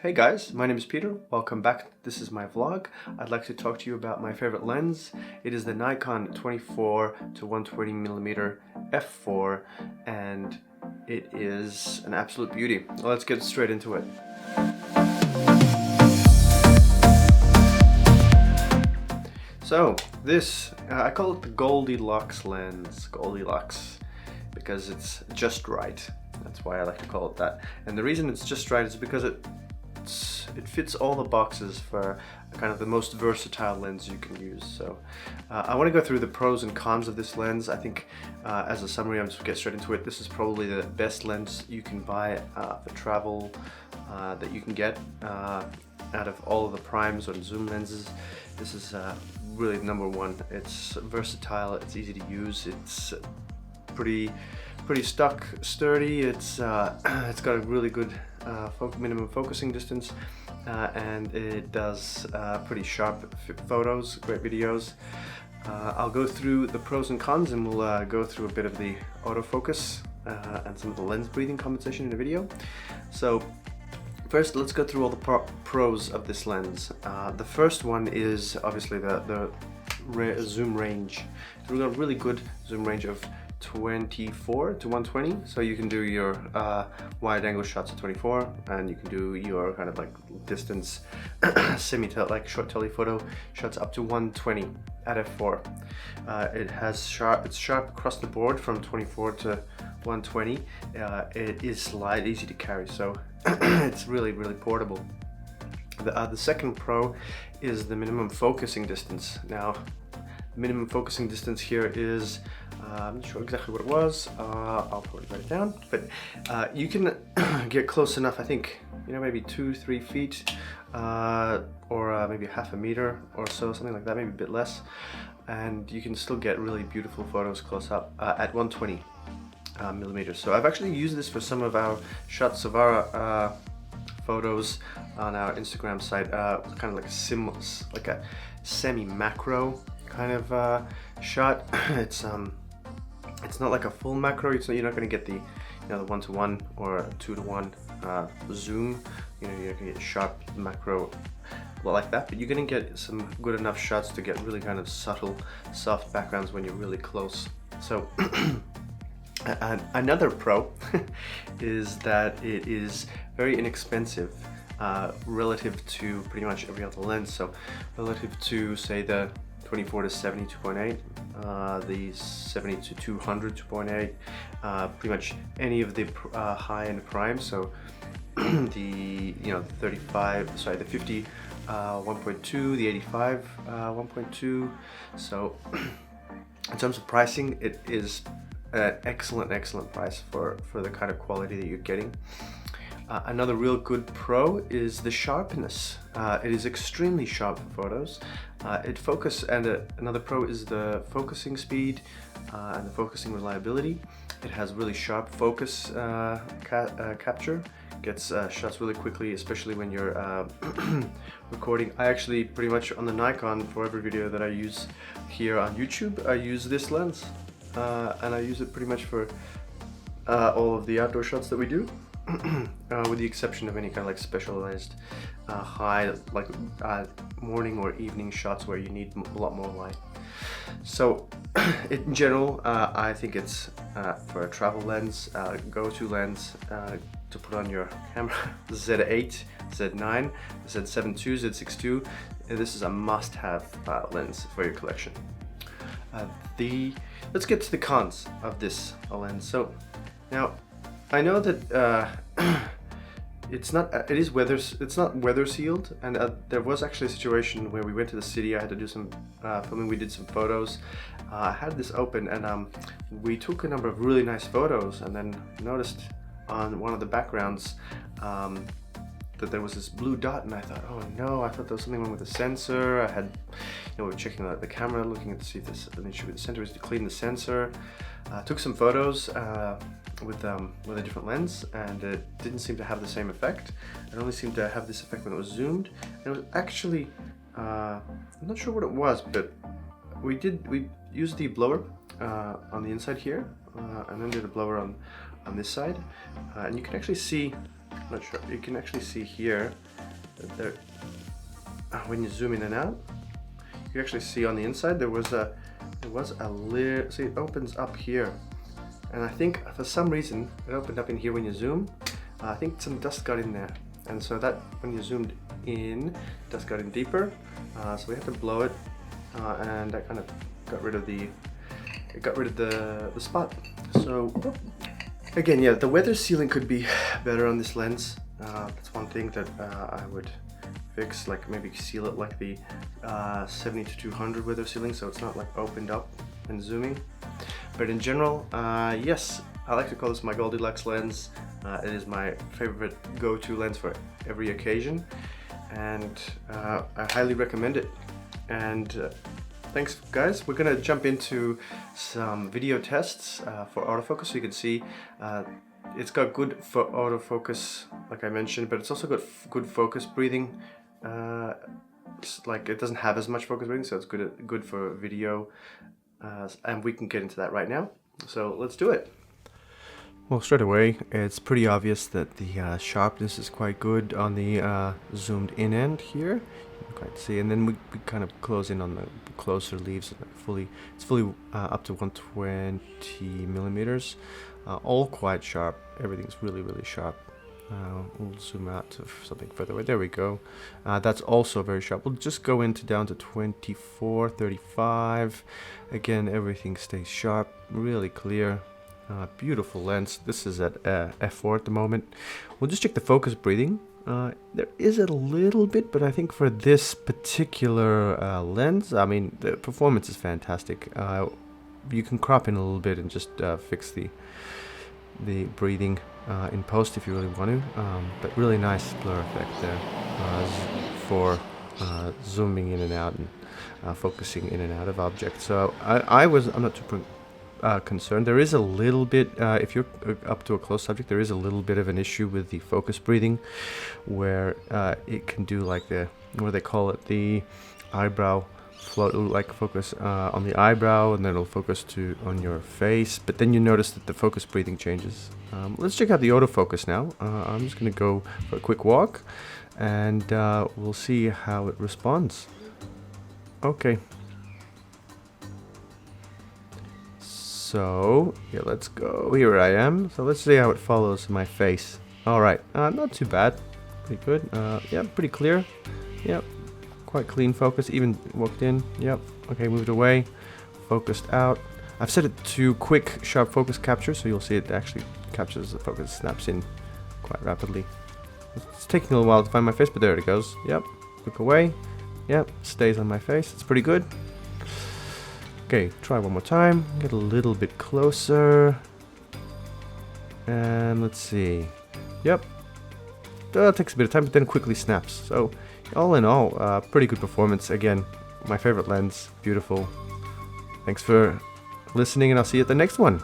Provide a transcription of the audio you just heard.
Hey guys, my name is Peter. Welcome back. This is my vlog. I'd like to talk to you about my favorite lens. It is the Nikon 24 to 120mm f4 and it is an absolute beauty. Well, let's get straight into it. So this, I call it the Goldilocks lens. Goldilocks because it's just right. That's why I like to call it that. And the reason it's just right is because it fits all the boxes for kind of the most versatile lens you can use. So I want to go through the pros and cons of this lens. I think as a summary, I'm just get straight into it. This is probably the best lens you can buy for travel that you can get out of all of the primes and zoom lenses. This is really number one. It's versatile, it's easy to use, it's pretty sturdy. It's got a really good minimum focusing distance, and it does pretty sharp photos, great videos. I'll go through the pros and cons, and we'll go through a bit of the autofocus and some of the lens breathing compensation in the video. So first, let's go through all the pros of this lens. The first one is obviously the zoom range. We've got a really good zoom range of 24 to 120, so you can do your wide angle shots at 24, and you can do your kind of like distance like short telephoto shots up to 120 at f4. It's sharp across the board from 24 to 120. It is light, easy to carry, so it's really portable. The second pro is the minimum focusing distance. Now, minimum focusing distance here is I'm not sure exactly what it was. I'll probably write it down, but you can get close enough, I think, maybe 2-3 feet or maybe half a meter or so, something like that, maybe a bit less, and you can still get really beautiful photos close up at 120 millimeters. So I've actually used this for some of our shots of our photos on our Instagram site, kind of like a semi-macro kind of shot. It's not like a full macro. You're not going to get the the 1:1 or 2:1 zoom. You're not going to get sharp macro like that, but you're going to get some good enough shots to get really kind of subtle, soft backgrounds when you're really close. So another pro is that it is very inexpensive relative to pretty much every other lens. So relative to, say, the 24 to 70 2.8, the 70 to 200 2.8, pretty much any of the high-end primes. So the 35, sorry, the 50 1.2, the 85 1.2. So in terms of pricing, it is an excellent price for the kind of quality that you're getting. Another real good pro is the sharpness. It is extremely sharp for photos. Another pro is the focusing speed and the focusing reliability. It has really sharp focus capture. Gets shots really quickly, especially when you're recording. I actually pretty much on the Nikon, for every video that I use here on YouTube, I use this lens, and I use it pretty much for all of the outdoor shots that we do. With the exception of any kind of like specialized high, like morning or evening shots where you need a lot more light. So in general, I think it's for a travel lens, go-to lens to put on your camera. Z8, Z9, Z7 II, Z6 II. This is a must-have lens for your collection. Let's get to the cons of this lens. So now, I know that it's not weather sealed, and there was actually a situation where we went to the city. I had to do some filming. We did some photos. I had this open, and we took a number of really nice photos, and then noticed on one of the backgrounds that there was this blue dot, and I thought, oh no, I thought there was something wrong with the sensor. I had, we were checking out the camera, looking to see if there's an issue with the sensor. Was to clean the sensor. Took some photos with a different lens, and it didn't seem to have the same effect. It only seemed to have this effect when it was zoomed. And it was actually, I'm not sure what it was, but we used the blower on the inside here, and then did a blower on this side, and you can actually see, I'm not sure, you can actually see here there, when you zoom in and out, you actually see on the inside there was a layer. See, it opens up here, and I think for some reason it opened up in here when you zoom. I think some dust got in there, and so that when you zoomed in, dust got in deeper. So we had to blow it, and that kind of got rid of the spot. So again, yeah, the weather sealing could be better on this lens. That's one thing that I would fix, like maybe seal it like the 70-200 weather sealing, so it's not like opened up and zooming. But in general, yes, I like to call this my Goldilocks lens. It is my favorite go-to lens for every occasion, and I highly recommend it. And thanks guys. We're gonna jump into some video tests for autofocus, so you can see it's got good for autofocus, like I mentioned, but it's also got good focus breathing. Like it doesn't have as much focus breathing, so it's good for video, and we can get into that right now. So let's do it. Well, straight away, it's pretty obvious that the sharpness is quite good on the zoomed in end here. You can quite see, and then we kind of close in on the closer leaves. It's fully up to 120 millimeters. All quite sharp. Everything's really sharp. We'll zoom out to something further away. There we go. That's also very sharp. We'll just go down to 24, 35. Again, everything stays sharp, really clear. Beautiful lens. This is at F4 at the moment. We'll just check the focus breathing. There is a little bit, but I think for this particular lens, I mean, the performance is fantastic. You can crop in a little bit and just fix the breathing in post if you really want to, but really nice blur effect there for zooming in and out and focusing in and out of objects. So I'm not too concerned. There is a little bit, if you're up to a close subject, there is a little bit of an issue with the focus breathing, where it can do like what do they call it, the eyebrow float. It'll like focus on the eyebrow, and then it'll focus on your face, but then you notice that the focus breathing changes. Let's check out the autofocus now. I'm just going to go for a quick walk, and we'll see how it responds. Okay. So, yeah, let's go. Here I am. So let's see how it follows my face. Alright, not too bad. Pretty good. Yeah, pretty clear. Yep. Quite clean focus. Even walked in. Yep. Okay, moved away. Focused out. I've set it to quick, sharp focus capture, so you'll see it actually captures the focus, snaps in quite rapidly. It's taking a little while to find my face, but there it goes. Yep. Look away. Yep. Stays on my face. It's pretty good. Okay, try one more time, get a little bit closer, and let's see. Yep, that takes a bit of time, but then quickly snaps. So all in all, pretty good performance. Again, my favorite lens, beautiful. Thanks for listening, and I'll see you at the next one.